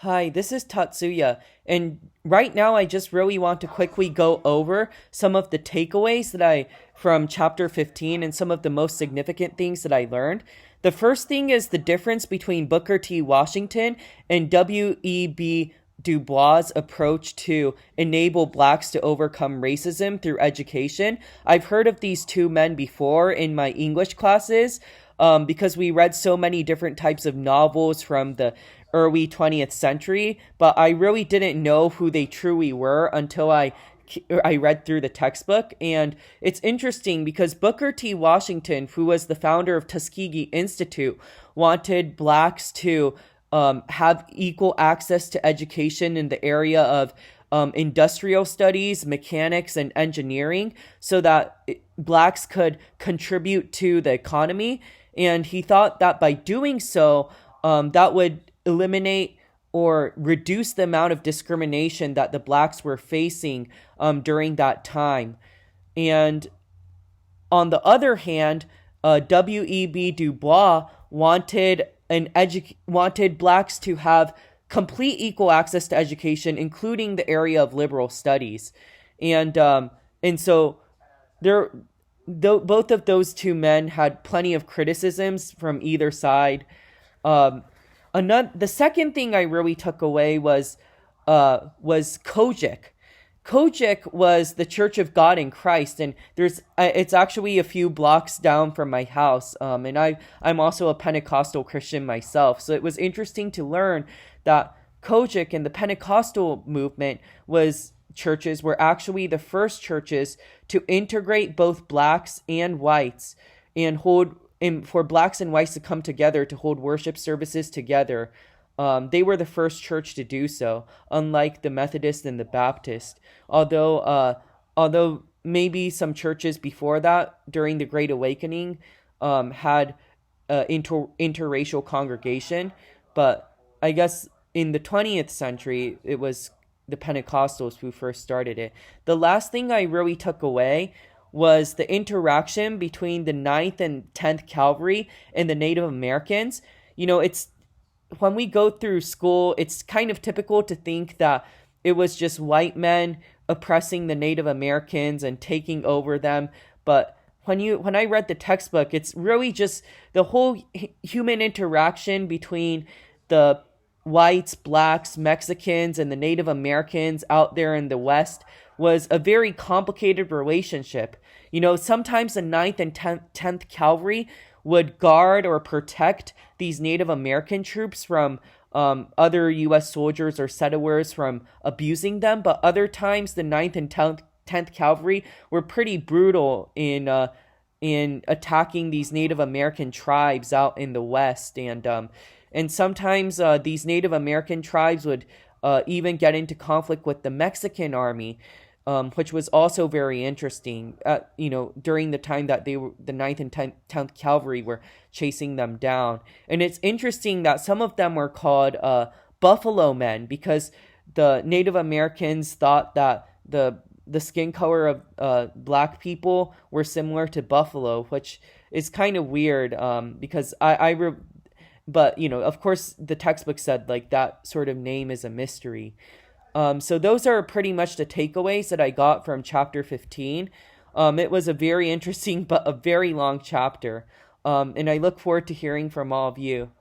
Hi, this is Tatsuya, and right now I just really want to quickly go over some of the takeaways that I from chapter 15 and some of the most significant things that I learned. The first thing is the difference between Booker T. Washington and W.E.B. Du Bois' approach to enable blacks to overcome racism through education. I've heard of these two men before in my English classes, because we read so many different types of novels from the early 20th century, but I really didn't know who they truly were until I read through the textbook. And it's interesting because Booker T. Washington, who was the founder of Tuskegee Institute, wanted blacks to have equal access to education in the area of industrial studies, mechanics, and engineering so that blacks could contribute to the economy. And he thought that by doing so, that would eliminate or reduce the amount of discrimination that the blacks were facing during that time. And on the other hand, W.E.B. Du Bois wanted blacks to have complete equal access to education, including the area of liberal studies, and so there, both of those two men had plenty of criticisms from either side. The second thing I really took away was Kojic. Kojic was the Church of God in Christ, and it's actually a few blocks down from my house. And I'm also a Pentecostal Christian myself, so it was interesting to learn that Kojic and the Pentecostal movement churches were actually the first churches to integrate both blacks and whites and for blacks and whites to come together to hold worship services together. They were the first church to do so, unlike the Methodist and the Baptist. Although maybe some churches before that, during the Great Awakening, had interracial congregation, but I guess in the 20th century, it was the Pentecostals who first started it. The last thing I really took away was the interaction between the 9th and 10th Cavalry and the Native Americans. It's when we go through school, it's kind of typical to think that it was just white men oppressing the Native Americans and taking over them. But when I read the textbook, it's really just the whole human interaction between the whites, blacks, Mexicans, and the Native Americans out there in the West was a very complicated relationship. Sometimes the 9th and 10th Cavalry would guard or protect these Native American troops from other U.S. soldiers or settlers from abusing them, but other times the 9th and 10th Cavalry were pretty brutal in attacking these Native American tribes out in the West, and sometimes these Native American tribes would even get into conflict with the Mexican army, which was also very interesting. During the time that the 9th and 10th Cavalry were chasing them down, and it's interesting that some of them were called Buffalo Men because the Native Americans thought that the skin color of black people were similar to buffalo, which is kind of weird. Because but of course the textbook said like that sort of name is a mystery. So those are pretty much the takeaways that I got from chapter 15. It was a very interesting but a very long chapter. And I look forward to hearing from all of you.